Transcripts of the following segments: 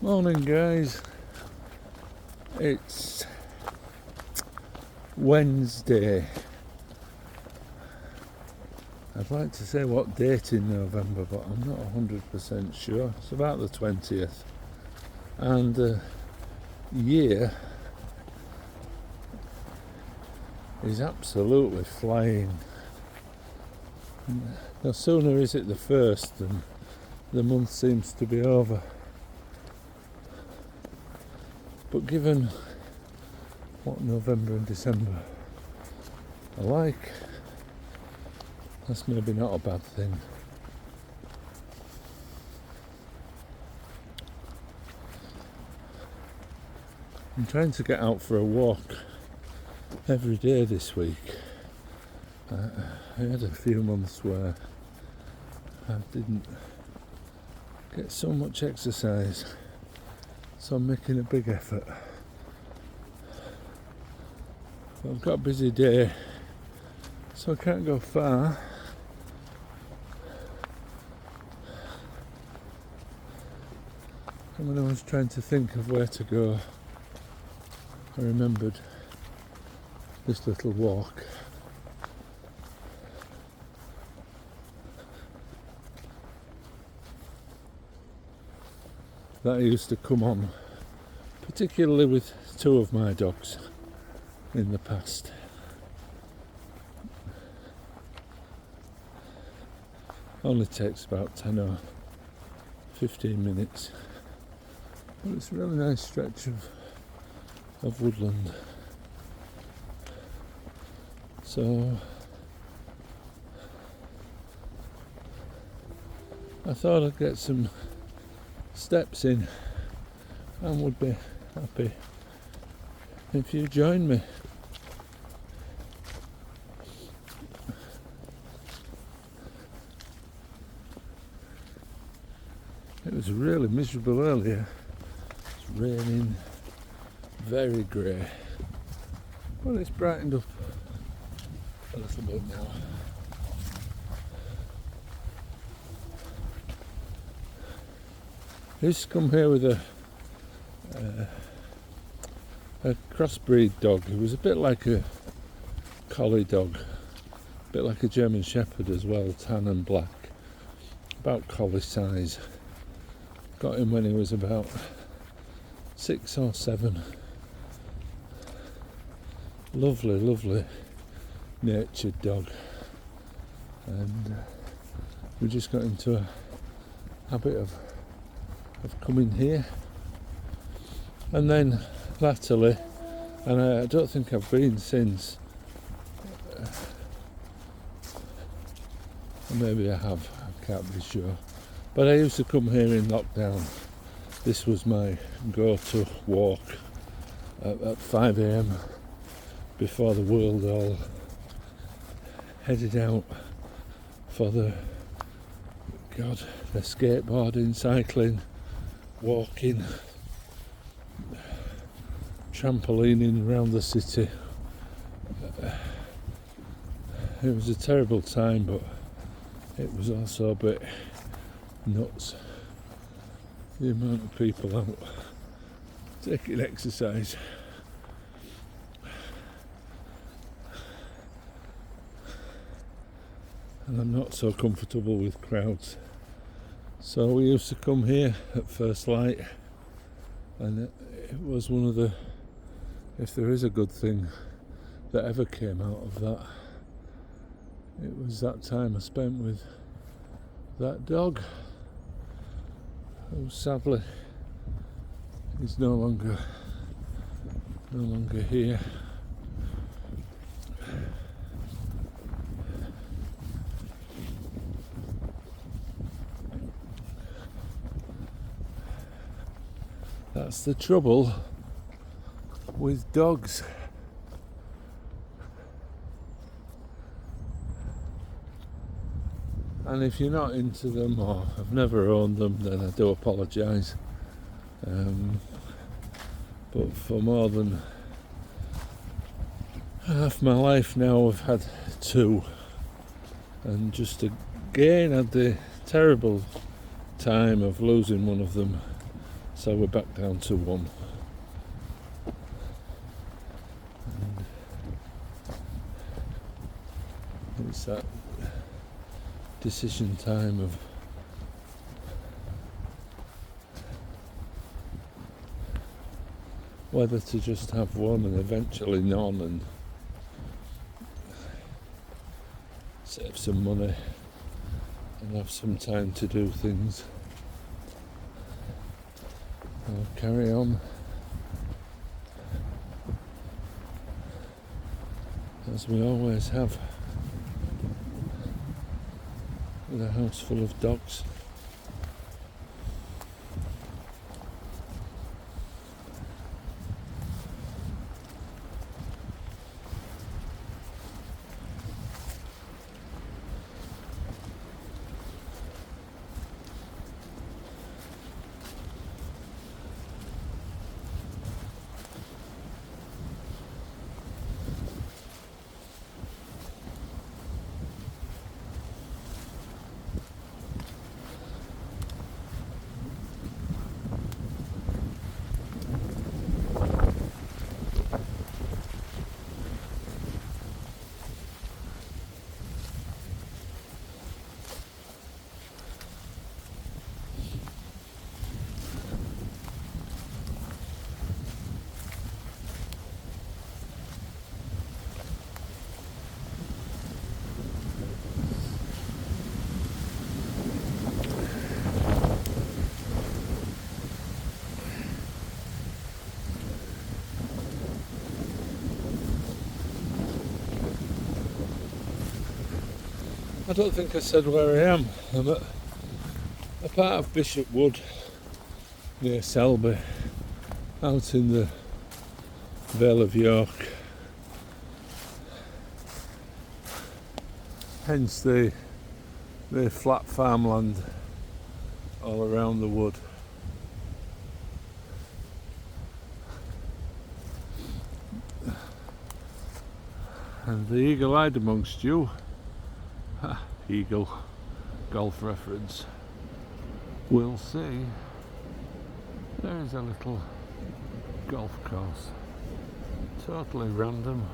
Morning guys, it's Wednesday. I'd like to say what date in November, but I'm not 100% sure. It's about the 20th, and the year is absolutely flying. No sooner is it the 1st than the month seems to be over. But given what November and December are like, that's maybe not a bad thing. I'm trying to get out for a walk every day this week. I had a few months where I didn't get so much exercise, so I'm making a big effort. But I've got a busy day, so I can't go far. And when I was trying to think of where to go, I remembered this little walk. That I used to come on, particularly with two of my dogs in the past. Only takes about 10 or 15 minutes, but it's a really nice stretch of woodland. So I thought I'd get some steps in and would be happy if you join me. It was really miserable earlier. It's raining, very grey, but it's brightened up a little bit now. I used to come here with a crossbreed dog. It was a bit like a collie dog, a bit like a German Shepherd as well, tan and black, about collie size. Got him when he was about 6 or 7. Lovely natured dog, and we just got into a habit of coming here, and then latterly, and I don't think I've been since, maybe I have, I can't be sure, but I used to come here in lockdown. This was my go-to walk at 5 a.m. before the world all headed out for the skateboarding, cycling, walking, trampolining around the city. It was a terrible time, but it was also a bit nuts. The amount of people out taking exercise. And I'm not so comfortable with crowds. So we used to come here at first light, and it was one of the, if there is a good thing that ever came out of that, it was that time I spent with that dog, who sadly is no longer here. That's the trouble with dogs. And if you're not into them or have never owned them, then I do apologise. But for more than half my life now I've had two, and just again had the terrible time of losing one of them So we're back down to one. And it's that decision time of whether to just have one and eventually none and save some money and have some time to do things, or carry on as we always have with a house full of dogs. I don't think I said where I am. I'm at a part of Bishop Wood near Selby, out in the Vale of York. Hence the flat farmland all around the wood. And the eagle-eyed amongst you, eagle, golf reference, will see there is a little golf course, totally random,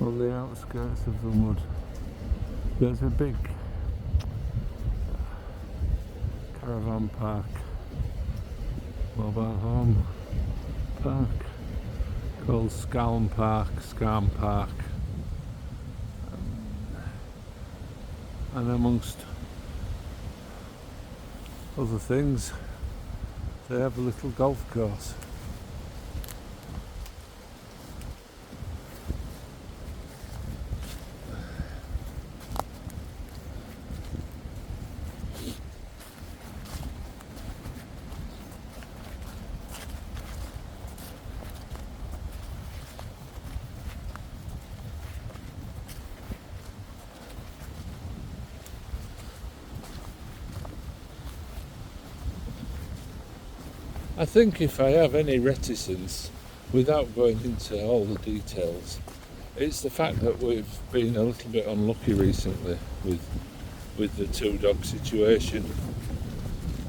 on the outskirts of the wood. There's a big caravan park, mobile home park, called Scarm Park. And amongst other things, they have a little golf course. I think if I have any reticence, without going into all the details, it's the fact that we've been a little bit unlucky recently with the two dog situation.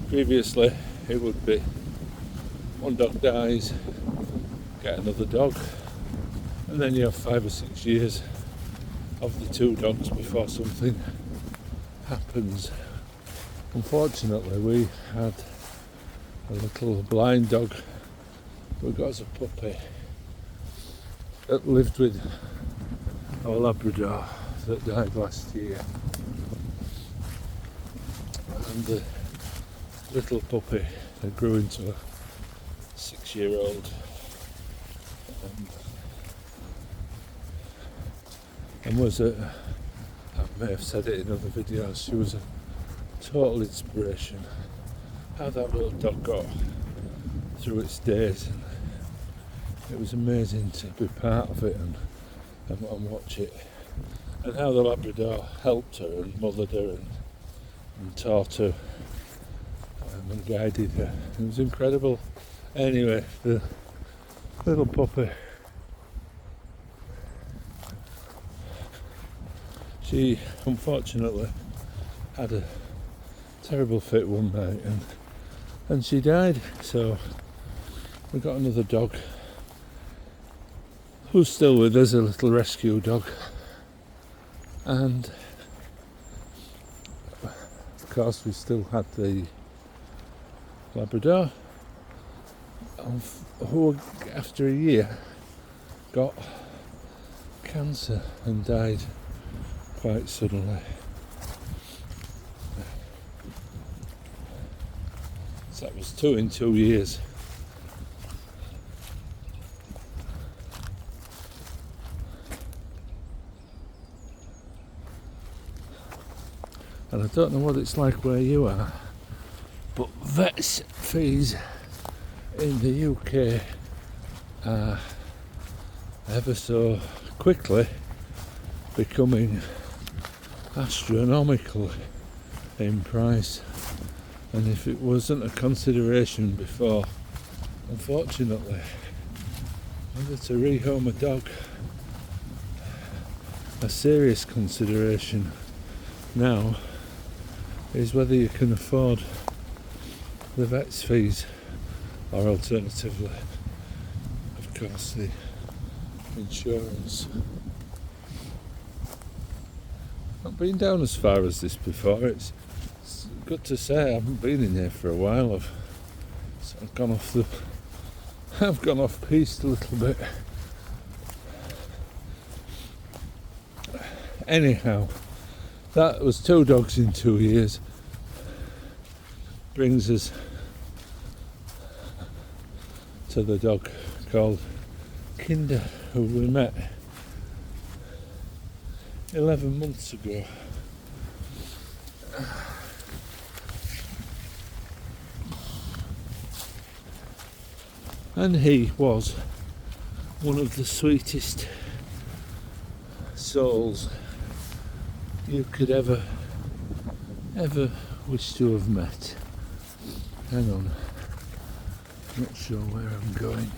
Previously it would be one dog dies, get another dog, and then you have 5 or 6 years of the two dogs before something happens. Unfortunately, we had a little blind dog we got as a puppy that lived with our Labrador that died last year. And the little puppy that grew into a 6-year-old and was I may have said it in other videos, she was a total inspiration. How that little dog got through its days, and it was amazing to be part of it and watch it, and how the Labrador helped her and mothered her and taught her and guided her. It was incredible. Anyway, the little puppy, she unfortunately had a terrible fit one night and and she died. So we got another dog who's still with us, a little rescue dog, and of course we still had the Labrador, who after a year got cancer and died quite suddenly. So that was 2 in 2 years. And I don't know what it's like where you are, but vets fees in the UK are ever so quickly becoming astronomical in price. And if it wasn't a consideration before, unfortunately, whether to rehome a dog, a serious consideration now is whether you can afford the vet's fees, or alternatively, of course, the insurance. I've been down as far as this before. It's good to say I haven't been in here for a while. I've gone off piste a little bit. Anyhow, that was 2 dogs in 2 years. Brings us to the dog called Kinder, who we met 11 months ago. And he was one of the sweetest souls you could ever wish to have met. Hang on, not sure where I'm going.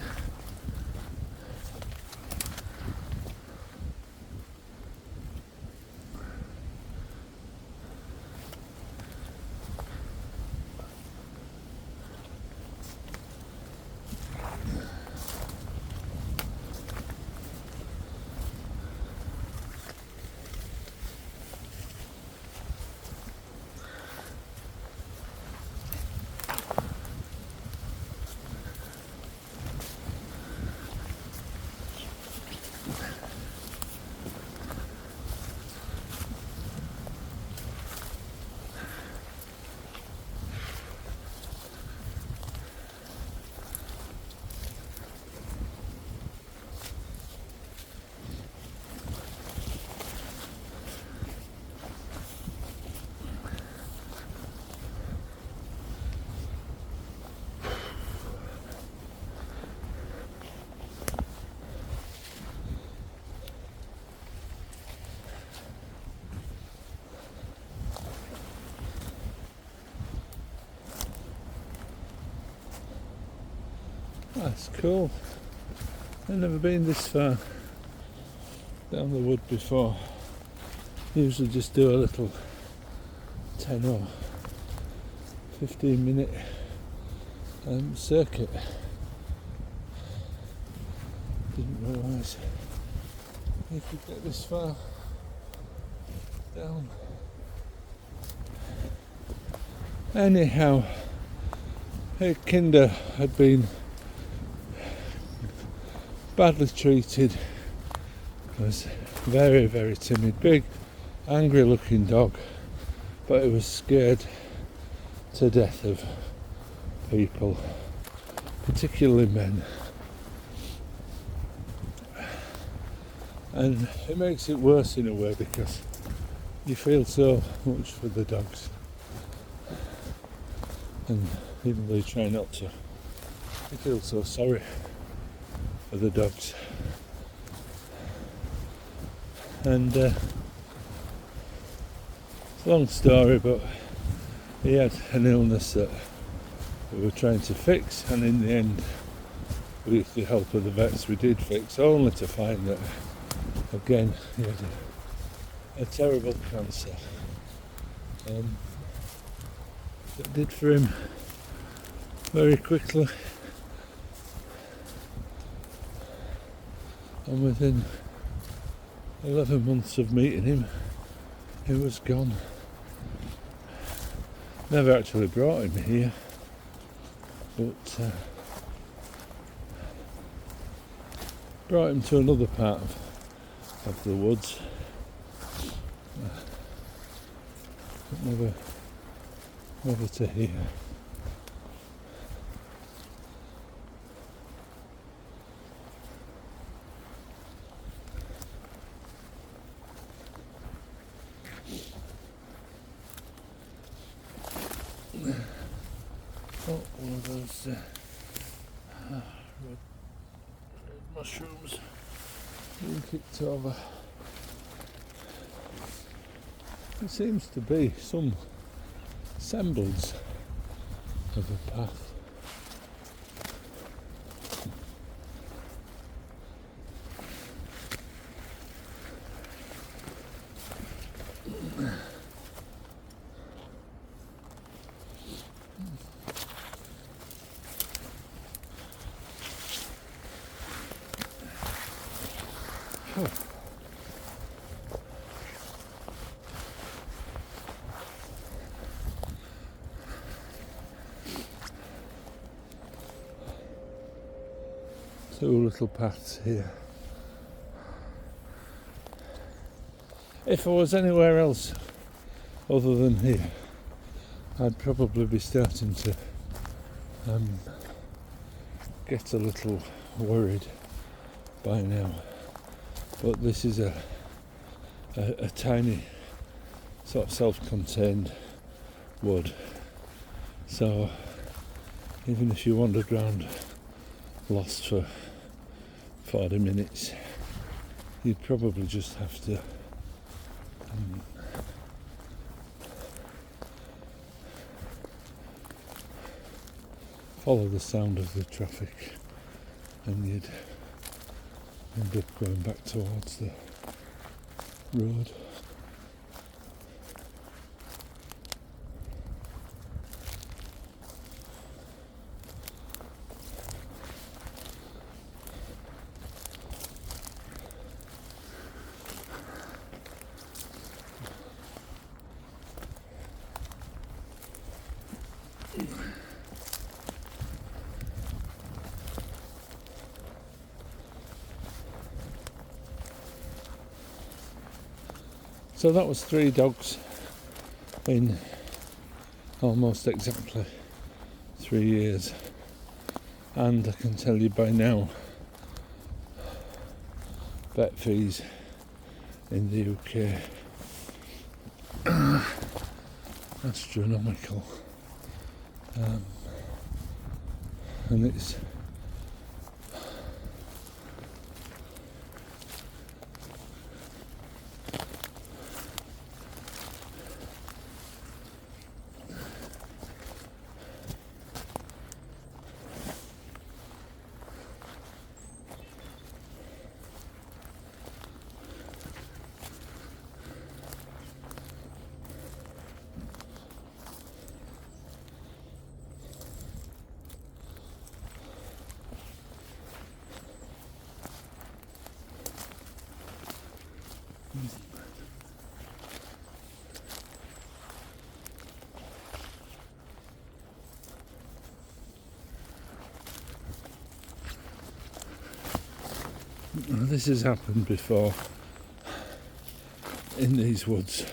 That's cool. I've never been this far down the wood before. Usually just do a little 10 or 15 minute circuit. Didn't realise you could get this far down. Anyhow, Kinder had been badly treated. Was very, very timid, big, angry looking dog, but it was scared to death of people, particularly men. And it makes it worse in a way because you feel so much for the dogs. And even though you try not to, you feel so sorry for the dogs. And it's a long story, but he had an illness that we were trying to fix, and in the end, with the help of the vets, we did fix, only to find that again he had a terrible cancer that did for him very quickly, and within 11 months of meeting him, he was gone. Never actually brought him here, but brought him to another part of the woods, but never to here. Oh, one of those red mushrooms being kicked over. There seems to be some semblance of a path. Two little paths here. If I was anywhere else other than here, I'd probably be starting to get a little worried by now. But this is a tiny sort of self-contained wood, so even if you wandered round lost for 40 minutes, you'd probably just have to follow the sound of the traffic, and you'd end up going back towards the road. So that was 3 dogs in almost exactly 3 years, and I can tell you by now, vet fees in the UK astronomical, and it's this has happened before in these woods.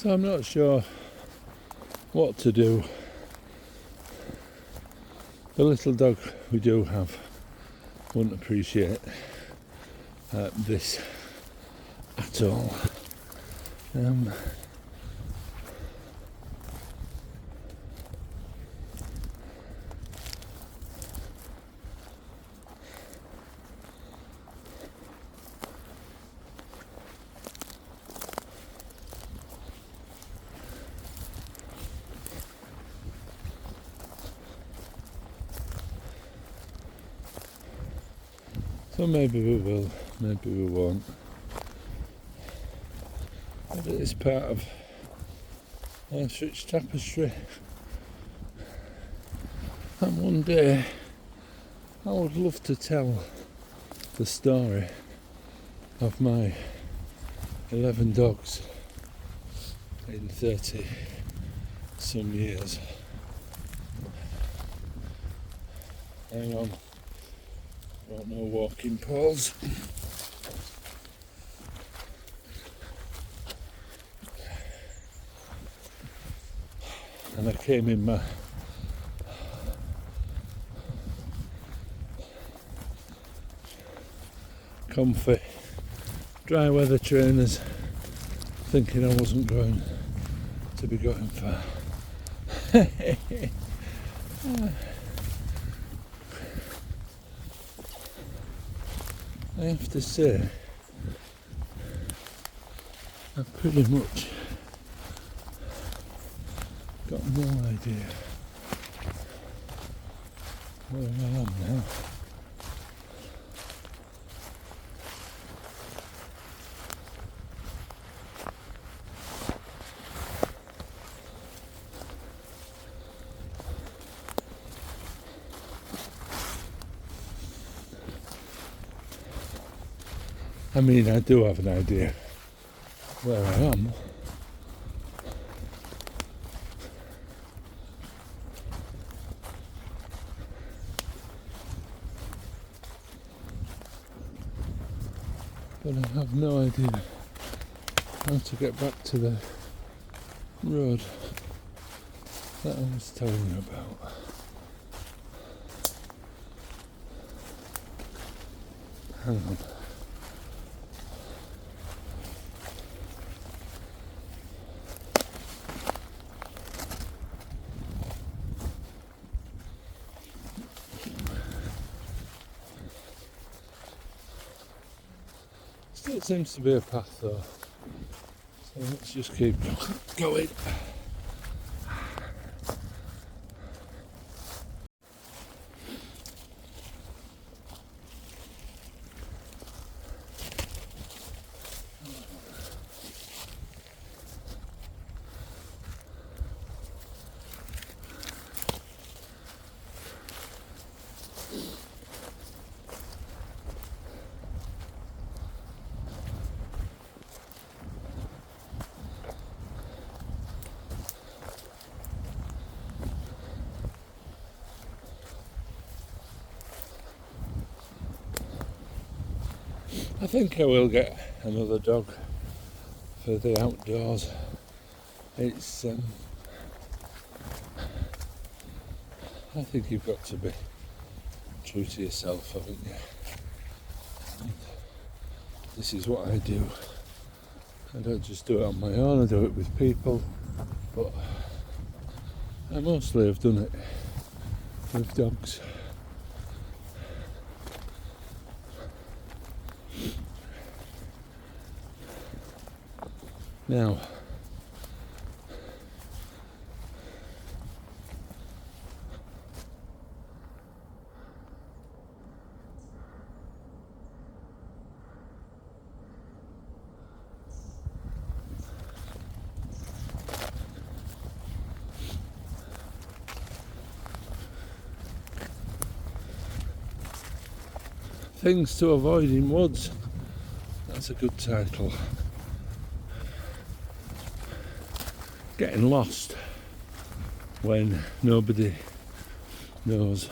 So I'm not sure what to do. The little dog we do have wouldn't appreciate this at all. So maybe we will, maybe we won't. But it's part of life's rich tapestry. And one day I would love to tell the story of my 11 dogs in 30 some years. Hang on. Got no walking poles. And I came in my comfy dry weather trainers, thinking I wasn't going to be going far. I have to say, I've pretty much got no idea where I am now. I mean, I do have an idea where I am. But I have no idea how to get back to the road that I was telling you about. Hang on. Still seems to be a path though, so let's just keep going. I think I will get another dog for the outdoors. It's I think you've got to be true to yourself, haven't you? And this is what I do. I don't just do it on my own, I do it with people, but I mostly have done it with dogs. Now, things to avoid in woods. That's a good title. Getting lost when nobody knows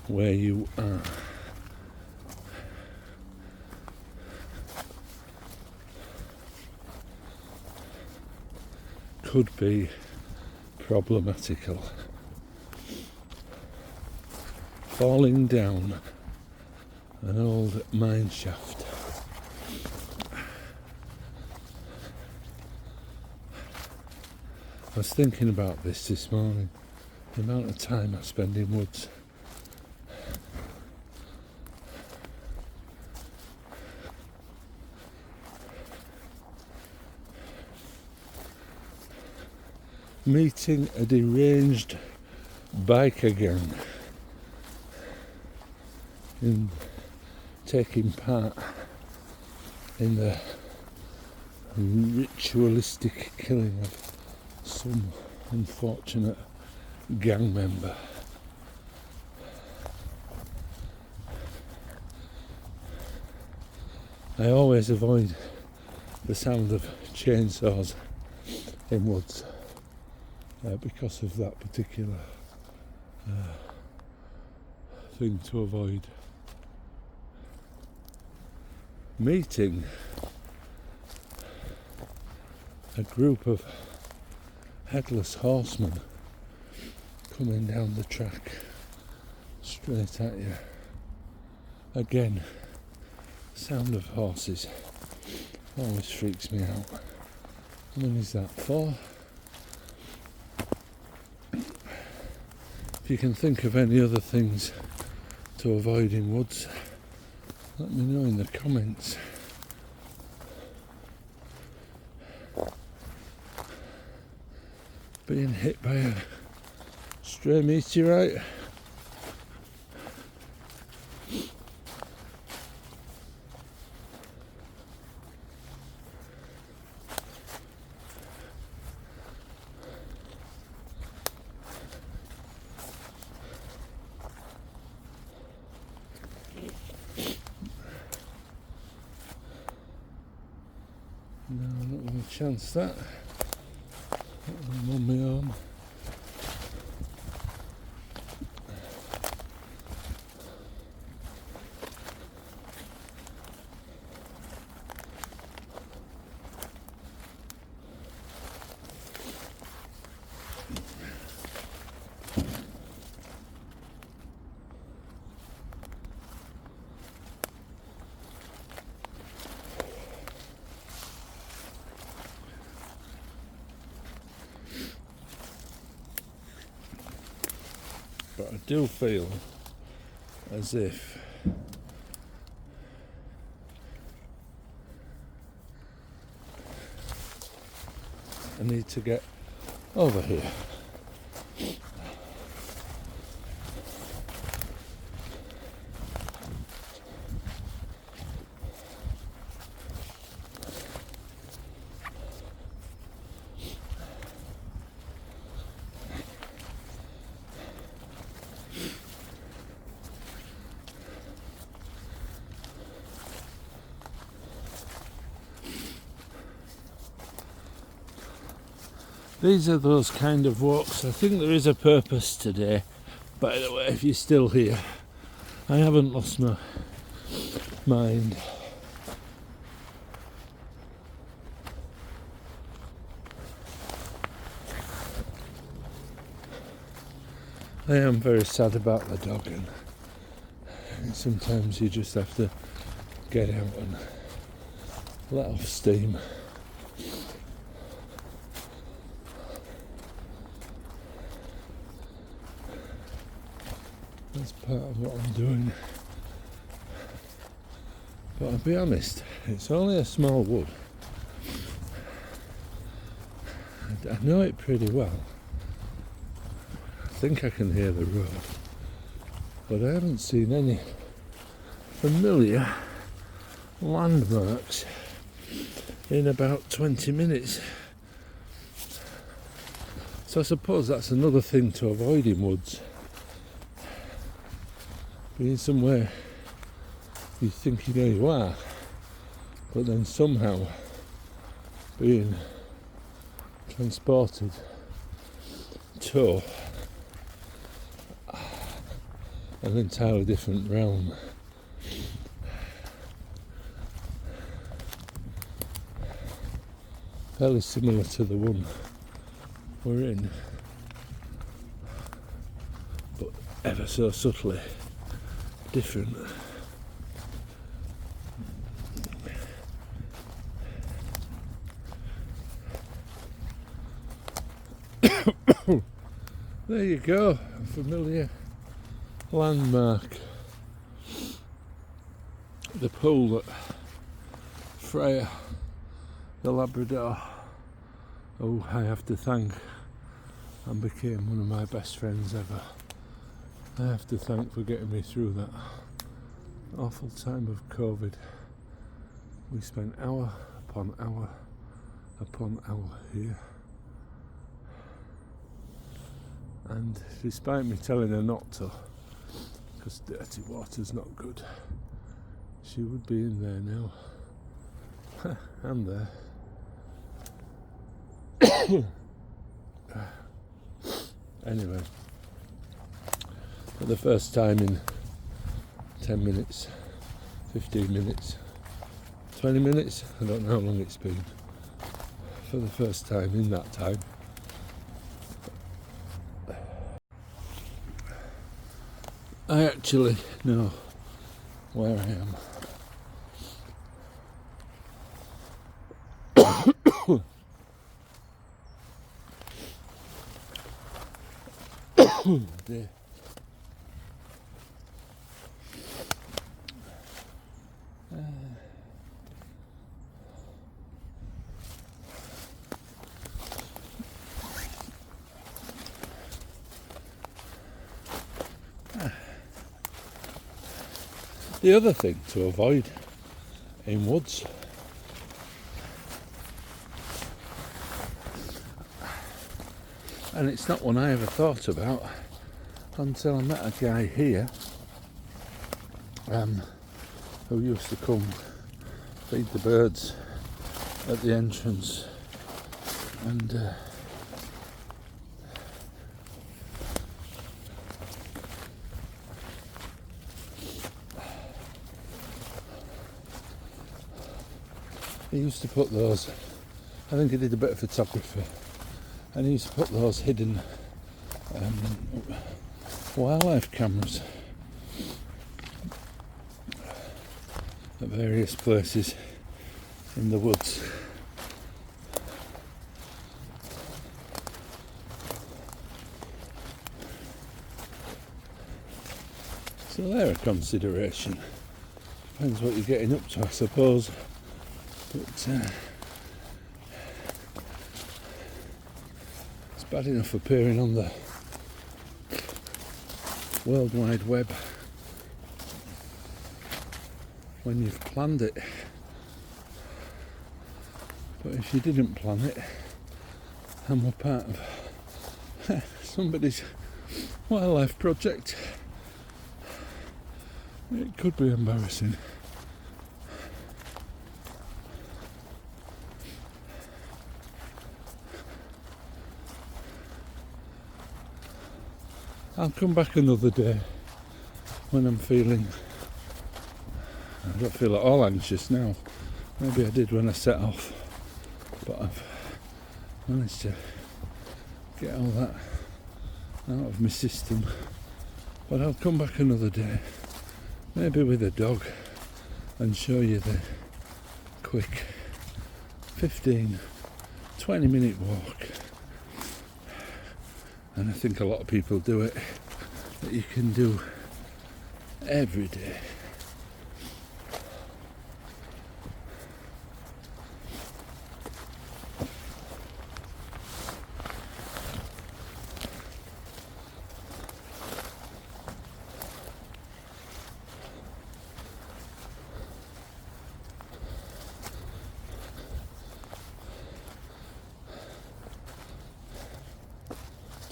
where you are. could be problematical. Falling down an old mine shaft. I was thinking about this morning, the amount of time I spend in woods. Meeting a deranged biker gang in taking part in the ritualistic killing of some unfortunate gang member. I always avoid the sound of chainsaws in woods because of that particular thing to avoid. Meeting a group of headless horsemen coming down the track straight at you. Again, sound of horses always freaks me out. How many is that? 4? If you can think of any other things to avoid in woods, let me know in the comments. Being hit by a stray meteorite. No, I'm not going to chance that. I'm on my own. But I do feel as if I need to get over here. These are those kind of walks. I think there is a purpose today. By the way, if you're still here, I haven't lost my mind. I am very sad about the dog, and sometimes you just have to get out and let off steam. That's part of what I'm doing. But I'll be honest, it's only a small wood. I know it pretty well. I think I can hear the road. But I haven't seen any familiar landmarks in about 20 minutes. So I suppose that's another thing to avoid in woods. Being somewhere you think you know you are, but then somehow being transported to an entirely different realm. Fairly similar to the one we're in, but ever so subtly different. There you go, a familiar landmark. The pool that Freya, the Labrador, who I have to thank and became one of my best friends ever, I have to thank for getting me through that awful time of COVID. We spent hour upon hour upon hour here. And despite me telling her not to, because dirty water's not good, she would be in there now. I'm there. Anyway, for the first time in 10 minutes, 15 minutes, 20 minutes, I don't know how long it's been, for the first time in that time, I actually know where I am. Dear. The other thing to avoid in woods and it's not one I ever thought about until I met a guy here who used to come feed the birds at the entrance, and he used to put those, I think he did a bit of photography, and he used to put those hidden wildlife cameras at various places in the woods. So they're a consideration. Depends what you're getting up to, I suppose. But it's bad enough appearing on the World Wide Web when you've planned it. But if you didn't plan it and were part of somebody's wildlife project, it could be embarrassing. I'll come back another day when I'm feeling, I don't feel at all anxious now. Maybe I did when I set off, but I've managed to get all that out of my system. But I'll come back another day, maybe with a dog, and show you the quick 15-20 minute walk. And I think a lot of people do it, that you can do every day.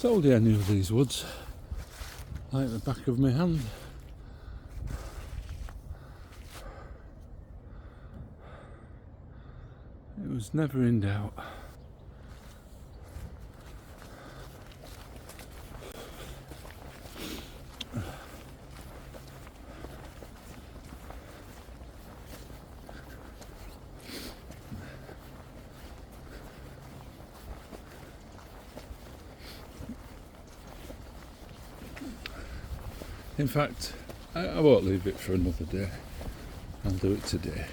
Told you I knew these woods like the back of my hand. It was never in doubt. In fact, I won't leave it for another day. I'll do it today.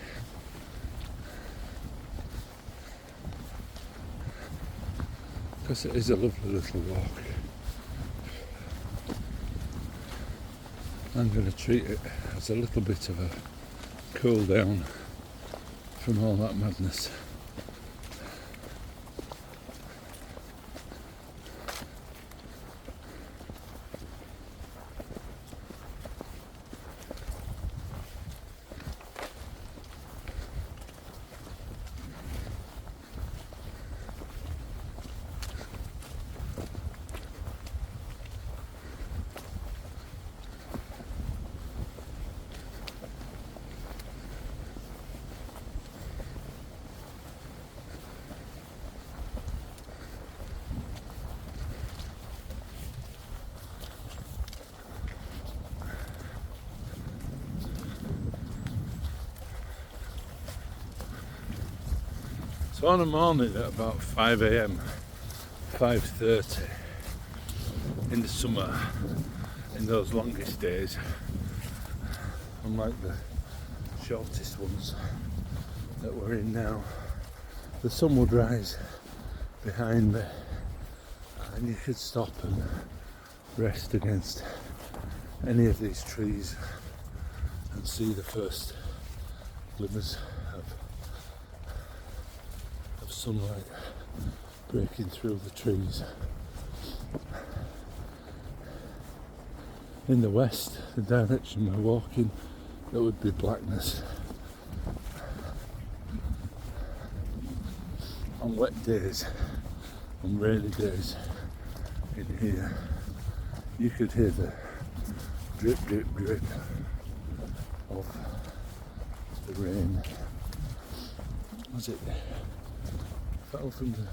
Because it is a lovely little walk. I'm going to treat it as a little bit of a cool down from all that madness. So on a morning at about 5 a.m, 5:30 in the summer, in those longest days, unlike the shortest ones that we're in now, the sun would rise behind me and you could stop and rest against any of these trees and see the first glimmers of sunlight breaking through the trees. In the west, the direction we're walking, there would be blackness. On wet days, on rainy days in here, you could hear the drip, drip, drip of the rain as it fell from the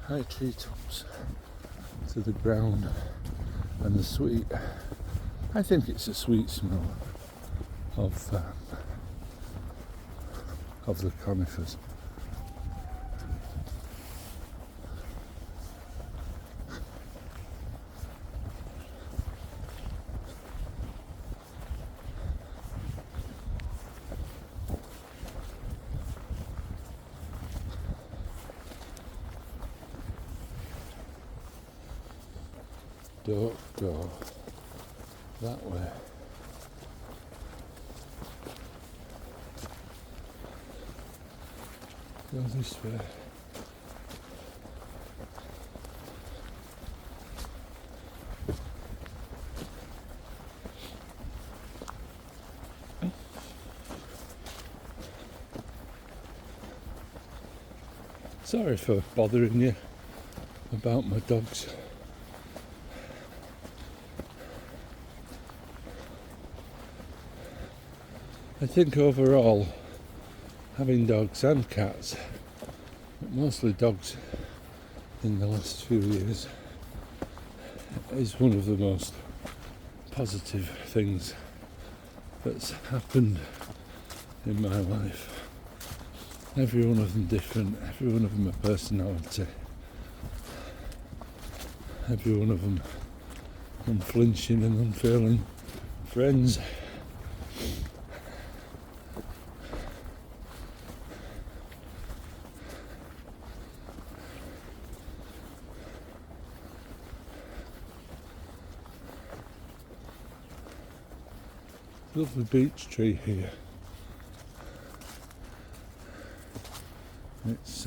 high treetops to the ground, and the sweet, I think it's a sweet smell of the conifers. Don't go that way. Go this way. Sorry for bothering you about my dogs. I think overall, having dogs and cats, but mostly dogs in the last few years, is one of the most positive things that's happened in my life. Every one of them different, every one of them a personality, every one of them unflinching and unfailing friends. Lovely beech tree here. It's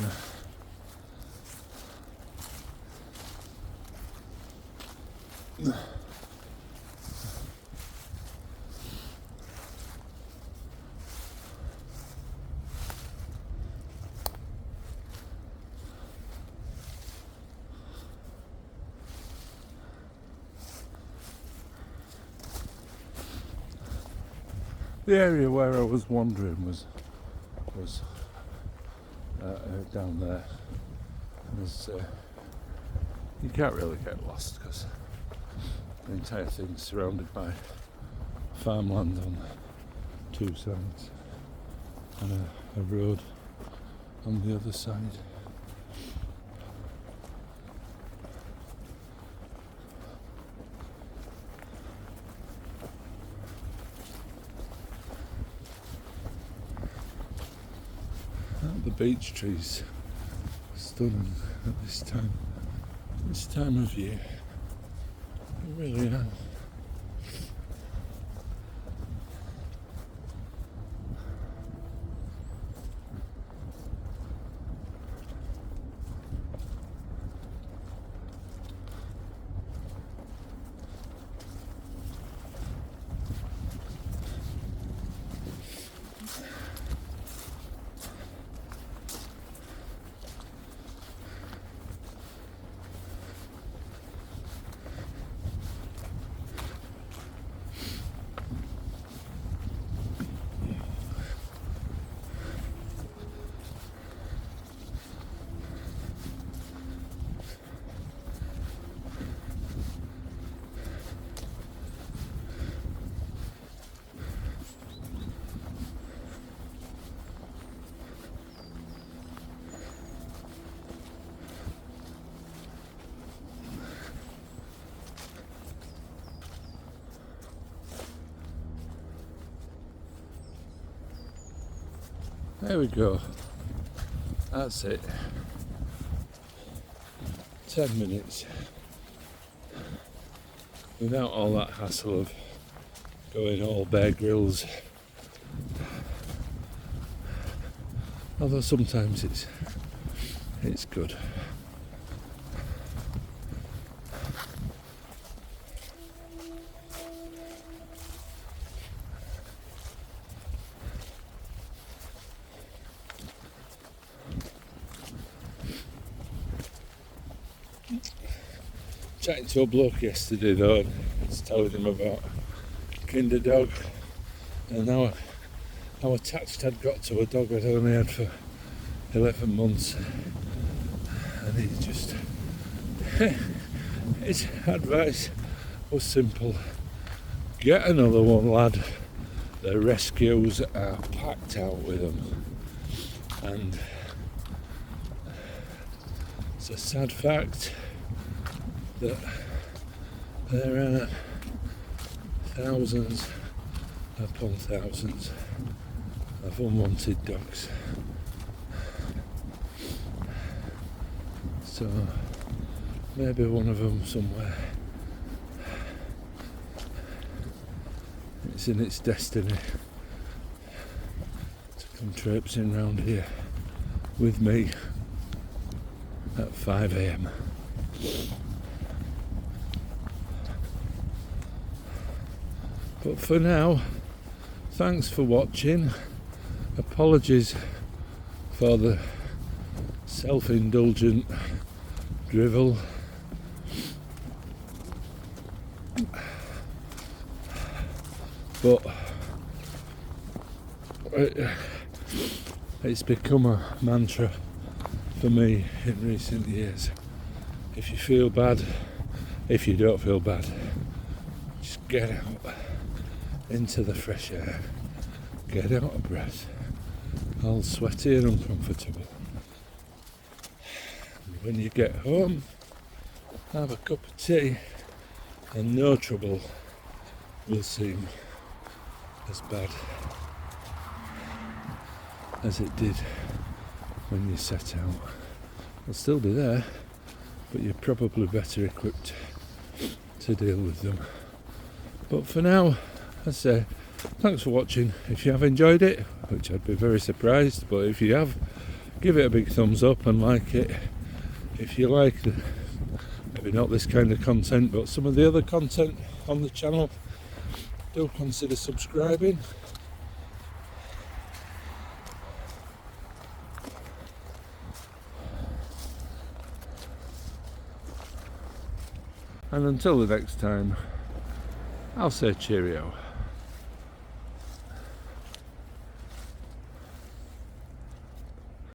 the area where I was wandering was down there. You can't really get lost because the entire thing's surrounded by farmland on two sides and a road on the other side. beech trees. Stunning at this time of year. They really are. There we go. That's it. 10 minutes. Without all that hassle of going all Bear Grylls. Although sometimes it's good. Chatting to a bloke yesterday though, and I was telling him about kinder dog, and how attached I'd got to a dog I'd only had for 11 months, and he just his advice was simple: get another one, lad. The rescues are packed out with them, and it's a sad fact that there are thousands upon thousands of unwanted dogs. So maybe one of them somewhere, it's in its destiny to come traipsing round here with me at 5 a.m. But for now, thanks for watching. Apologies for the self-indulgent drivel. But it's become a mantra for me in recent years. If you feel bad, if you don't feel bad, just get out into the fresh air, get out of breath, all sweaty and uncomfortable. And when you get home, have a cup of tea, and no trouble will seem as bad as it did when you set out. It'll still be there, but you're probably better equipped to deal with them. But for now, I say thanks for watching. If you have enjoyed it, which I'd be very surprised, but if you have, give it a big thumbs up and like it. If you like maybe not this kind of content, but some of the other content on the channel, do consider subscribing. And until the next time, I'll say cheerio.